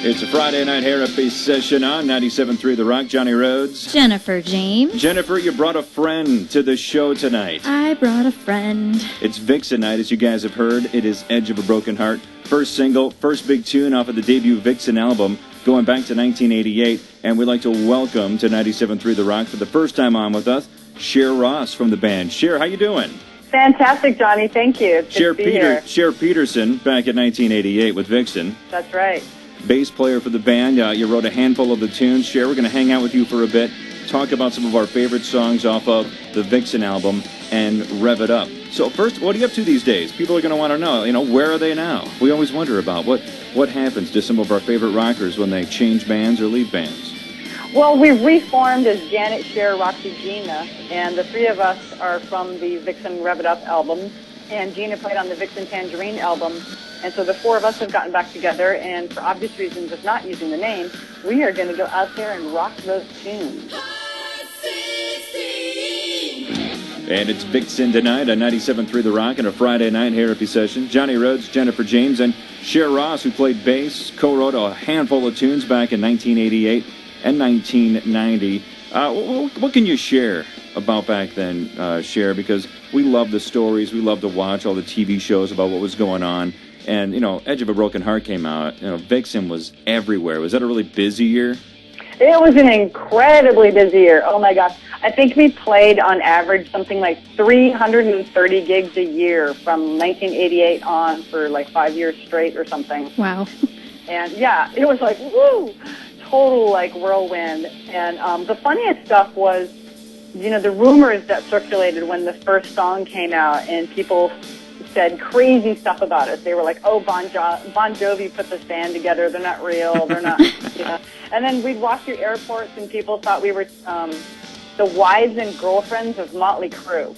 It's a Friday night hair-up session on 97.3 The Rock. Johnny Rhodes. Jennifer James. Jennifer, you brought a friend to the show tonight. I brought a friend. It's Vixen night, as you guys have heard. It is Edge of a Broken Heart. First single, first big tune off of the debut Vixen album, going back to 1988. And we'd like to welcome to 97.3 The Rock for the first time on with us, Cher Ross from the band. Cher, how you doing? Fantastic, Johnny. Thank you. It's good to be here. Cher Peterson, back in 1988 with Vixen. That's right. Bass player for the band. You wrote a handful of the tunes. Cher, we're going to hang out with you for a bit, talk about some of our favorite songs off of the Vixen album, and rev it up. So first, what are you up to these days? People are going to want to know, where are they now? We always wonder about what happens to some of our favorite rockers when they change bands or leave bands. Well, we've reformed as JanetShareRoxyGina, and the three of us are from the Vixen Rev It Up album, and Gina played on the Vixen Tangerine album. And so the four of us have gotten back together, and for obvious reasons of not using the name, we are going to go out there and rock those tunes. And it's Vixen tonight on 97.3 The Rock and a Friday night hair-up session. Johnny Rhodes, Jennifer James, and Cher Ross, who played bass, co-wrote a handful of tunes back in 1988 and 1990. What can you share about back then, Cher? Because we love the stories, we love to watch all the TV shows about what was going on. And, Edge of a Broken Heart came out. Vixen was everywhere. Was that a really busy year? It was an incredibly busy year. Oh, my gosh. I think we played, on average, something like 330 gigs a year from 1988 on for, 5 years straight or something. Wow. And, yeah, it was woo! Total, whirlwind. And the funniest stuff was, the rumors that circulated when the first song came out, and people said crazy stuff about us. They were like, oh, Bon Jovi put this band together. They're not real. They're not, And then we'd walk through airports and people thought we were the wives and girlfriends of Motley Crue.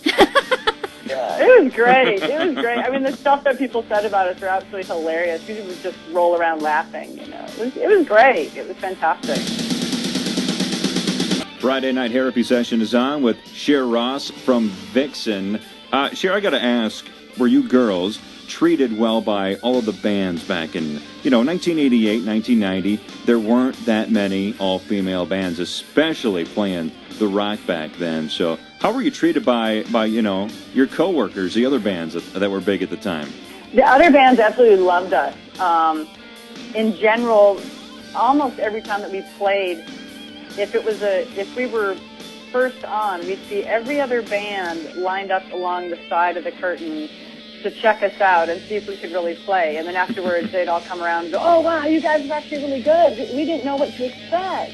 Yeah, it was great. It was great. I mean, the stuff that people said about us were absolutely hilarious. People would just roll around laughing, It was great. It was fantastic. Friday night hair-up session is on with Cher Ross from Vixen. Cher, I got to ask, were you girls treated well by all of the bands back in, 1988, 1990? There weren't that many all-female bands, especially playing the rock back then. So how were you treated by your coworkers, the other bands that were big at the time? The other bands absolutely loved us. In general, almost every time that we played, if we were first on, we'd see every other band lined up along the side of the curtain to check us out and see if we could really play. And then afterwards, they'd all come around and go, oh, wow, you guys are actually really good. We didn't know what to expect.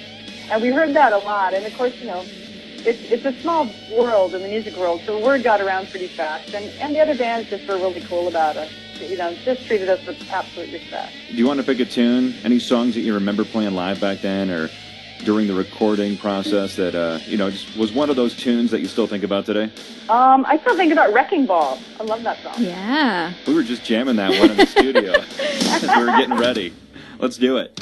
And we heard that a lot. And, of course, it's a small world in the music world, so the word got around pretty fast. And the other bands just were really cool about us. Just treated us with absolute respect. Do you want to pick a tune? Any songs that you remember playing live back then or during the recording process that, just was one of those tunes that you still think about today? I still think about Wrecking Ball. I love that song. Yeah. We were just jamming that one in the studio as we were getting ready. Let's do it.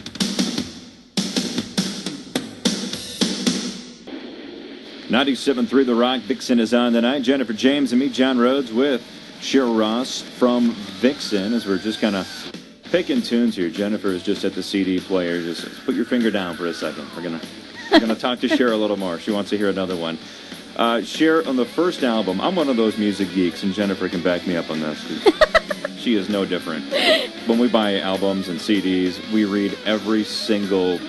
.3 The Rock. Vixen is on tonight. Jennifer James and me, John Rhodes, with Cher Ross from Vixen, as we're just kind of picking tunes here. Jennifer is just at the CD player. Just put your finger down for a second. We're gonna talk to Cher a little more. She wants to hear another one. Cher, on the first album, I'm one of those music geeks, and Jennifer can back me up on this, because she is no different. When we buy albums and CDs, we read every single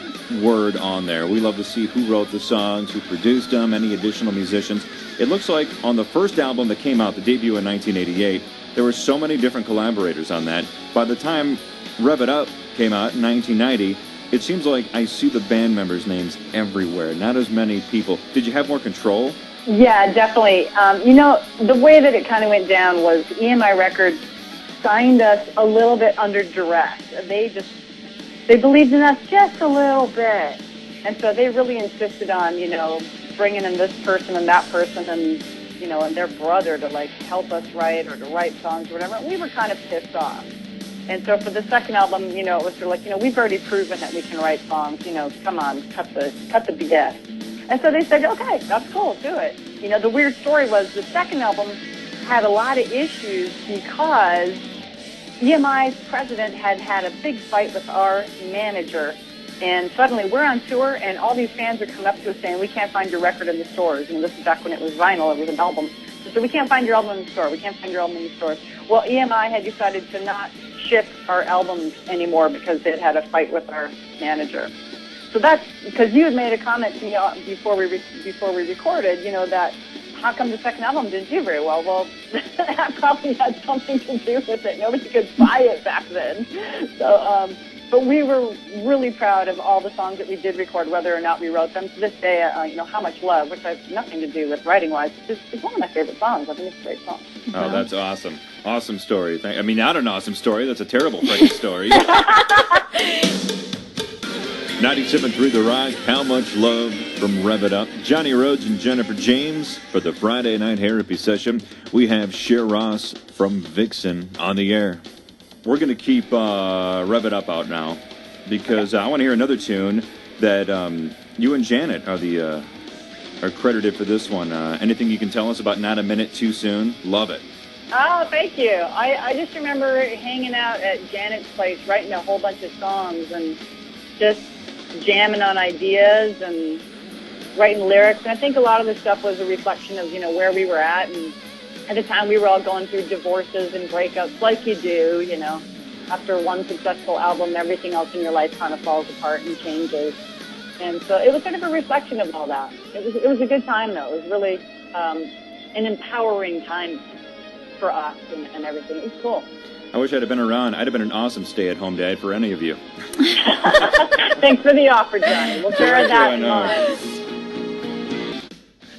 word on there. We love to see who wrote the songs, who produced them, any additional musicians. It looks like on the first album that came out, the debut in 1988, there were so many different collaborators on that. By the time Rev It Up came out in 1990, it seems like I see the band members' names everywhere. Not as many people. Did you have more control? Yeah, definitely. The way that it kind of went down was EMI Records signed us a little bit under duress. They believed in us just a little bit. And so they really insisted on, bringing in this person and that person and, and their brother to, help us write or to write songs or whatever. And we were kind of pissed off. And so for the second album, it was sort of we've already proven that we can write songs. Come on, cut the BS. And so they said, okay, that's cool, do it. The weird story was the second album had a lot of issues because EMI's president had had a big fight with our manager, and suddenly we're on tour, and all these fans are coming up to us saying, we can't find your record in the stores. And this is back when it was vinyl, it was an album. So we can't find your album in the store. We can't find your album in the store. Well, EMI had decided to not ship our albums anymore because it had a fight with our manager. So that's because you had made a comment to me before we recorded, you know, that how come the second album didn't do very well? Well, that probably had something to do with it. Nobody could buy it back then. So, but we were really proud of all the songs that we did record, whether or not we wrote them. To this day, you know, How Much Love, which has nothing to do with writing-wise, it's one of my favorite songs. I think it's a great song. Oh, that's awesome. Awesome story. I mean, not an awesome story. That's a terrible freaking story. 97.3 The Rock, How Much Love from Rev It Up. Johnny Rhodes and Jennifer James for the Friday Night Therapy session. We have Cher Ross from Vixen on the air. We're going to keep Rev It Up out now because I want to hear another tune that you and Janet are credited for this one. Anything you can tell us about Not a Minute Too Soon? Love it. Oh, thank you. I just remember hanging out at Janet's place, writing a whole bunch of songs and just jamming on ideas and writing lyrics. And I think a lot of the stuff was a reflection of, you know, where we were at. And at the time, we were all going through divorces and breakups like you do, you know. After one successful album, everything else in your life kind of falls apart and changes. And so it was sort of a reflection of all that. It was a good time, though. It was really an empowering time for us and everything. It was cool. I wish I'd have been around. I'd have been an awesome stay-at-home dad for any of you. Thanks for the offer, Johnny. We'll bear that in mind.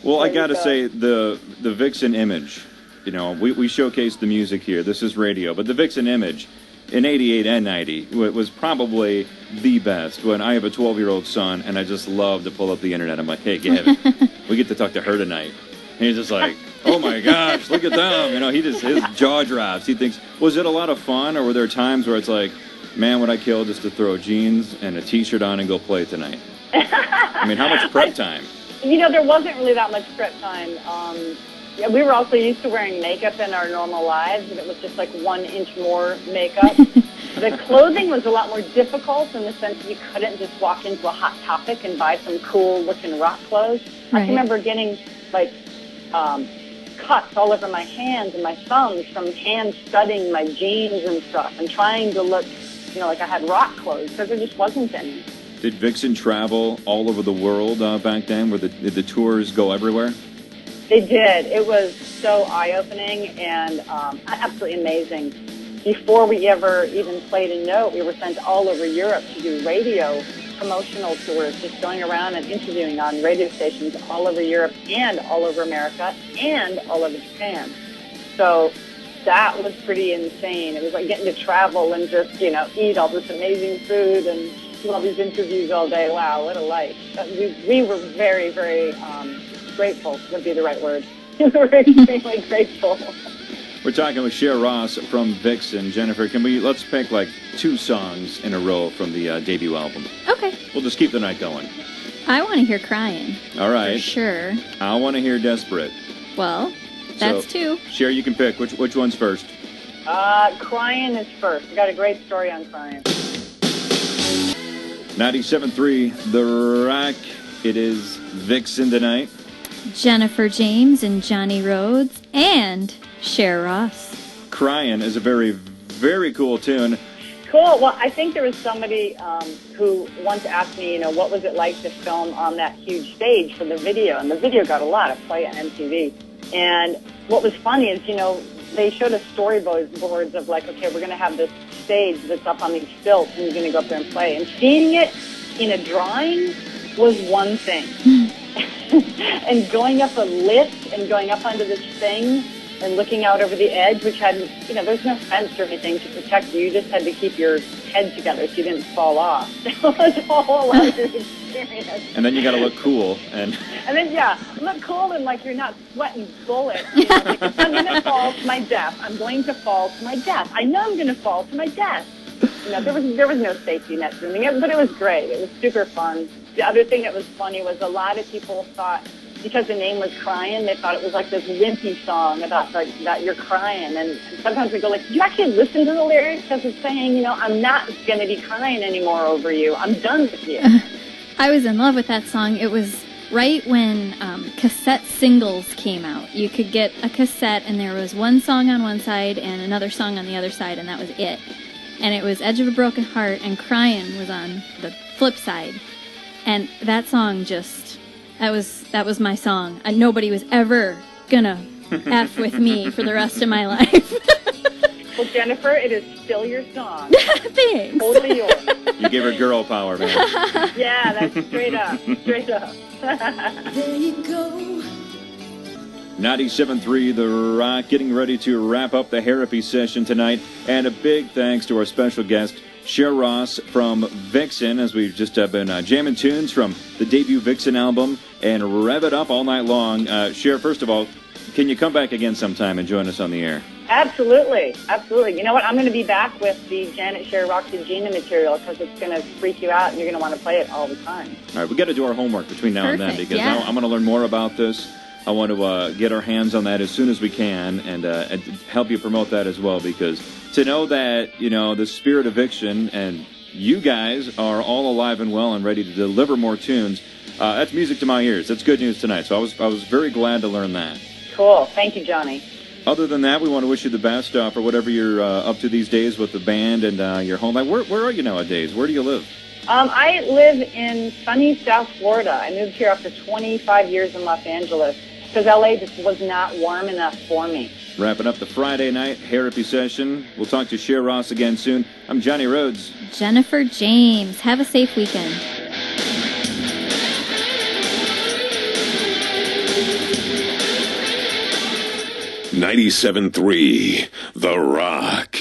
Well, I got to say, the Vixen image, you know, we showcased the music here. This is radio. But the Vixen image in 88 and 90 was probably the best. When I have a 12-year-old son, and I just love to pull up the internet. I'm like, hey, Gavin, we get to talk to her tonight. And he's just like, oh, my gosh, look at them. You know, his jaw drops. He thinks, was it a lot of fun, or were there times where it's like, man, would I kill just to throw jeans and a T-shirt on and go play tonight? I mean, how much prep time? You know, there wasn't really that much prep time. Yeah, we were also used to wearing makeup in our normal lives, and it was just like 1 inch more makeup. The clothing was a lot more difficult in the sense that you couldn't just walk into a Hot Topic and buy some cool-looking rock clothes. Right. I remember getting, like, cuts all over my hands and my thumbs from hand studding my jeans and stuff and trying to look, you know, like I had rock clothes because there just wasn't any. Did Vixen travel all over the world back then? Did the tours go everywhere? They did. It was so eye-opening and absolutely amazing. Before we ever even played a note, we were sent all over Europe to do radio promotional tours, just going around and interviewing on radio stations all over Europe and all over America and all over Japan. So that was pretty insane. It was like getting to travel and just, you know, eat all this amazing food and do all these interviews all day. Wow, what a life. We were very, very grateful would be the right word. We were extremely grateful. We're talking with Cher Ross from Vixen. Jennifer, let's pick like 2 songs in a row from the debut album. Okay. We'll just keep the night going. I want to hear Crying. All right. For sure. I want to hear Desperate. Well, that's so, 2. Cher, you can pick. Which one's first? Crying is first. We got a great story on Crying. 97.3 The Rock. It is Vixen tonight. Jennifer James and Johnny Rhodes and Cher Ross. Crying is a very, very cool tune. Cool. Well, I think there was somebody who once asked me, you know, what was it like to film on that huge stage for the video? And the video got a lot of play on MTV. And what was funny is, you know, they showed us storyboards of like, okay, we're going to have this stage that's up on these stilts and you're going to go up there and play. And seeing it in a drawing was one thing. And going up a lift and going up onto this thing and looking out over the edge, which had, you know, there's no fence or anything to protect you. You just had to keep your head together so you didn't fall off. It was a whole other experience. And then you got to look cool. And then, yeah, look cool and like you're not sweating bullets. You know, like, I'm going to fall to my death. I'm going to fall to my death. I know I'm going to fall to my death. You know, there was no safety net doing it, but it was great. It was super fun. The other thing that was funny was a lot of people thought because the name was Crying, they thought it was like this wimpy song about like that you're crying. And sometimes we go like, did you actually listen to the lyrics? Because it's saying, you know, I'm not going to be crying anymore over you. I'm done with you. I was in love with that song. It was right when cassette singles came out. You could get a cassette and there was one song on one side and another song on the other side, and that was it. And it was Edge of a Broken Heart, and Crying was on the flip side. And that song just, that was my song. And nobody was ever gonna F with me for the rest of my life. Well, Jennifer, it is still your song. Thanks. Totally yours. You gave her girl power, man. Yeah, that's straight up. Straight up. There you go. 97.3 The Rock, getting ready to wrap up the therapy session tonight. And a big thanks to our special guest, Cher Ross from Vixen, as we've just been jamming tunes from the debut Vixen album and rev it up all night long. Cher, first of all, can you come back again sometime and join us on the air? Absolutely. Absolutely. You know what? I'm going to be back with the JanetShareRoxyGina material because it's going to freak you out and you're going to want to play it all the time. All right, we got to do our homework between now and then Perfect, because yeah. I'm going to learn more about this. I want to get our hands on that as soon as we can and help you promote that as well, because to know that, you know, the spirit of Vixen and you guys are all alive and well and ready to deliver more tunes, that's music to my ears. That's good news tonight. So I was very glad to learn that. Cool. Thank you, Johnny. Other than that, we want to wish you the best for whatever you're up to these days with the band and your home life. Where are you nowadays? Where do you live? I live in sunny South Florida. I moved here after 25 years in Los Angeles because LA just was not warm enough for me. Wrapping up the Friday night therapy session. We'll talk to Cher Ross again soon. I'm Johnny Rhodes. Jennifer James. Have a safe weekend. 97.3 The Rock.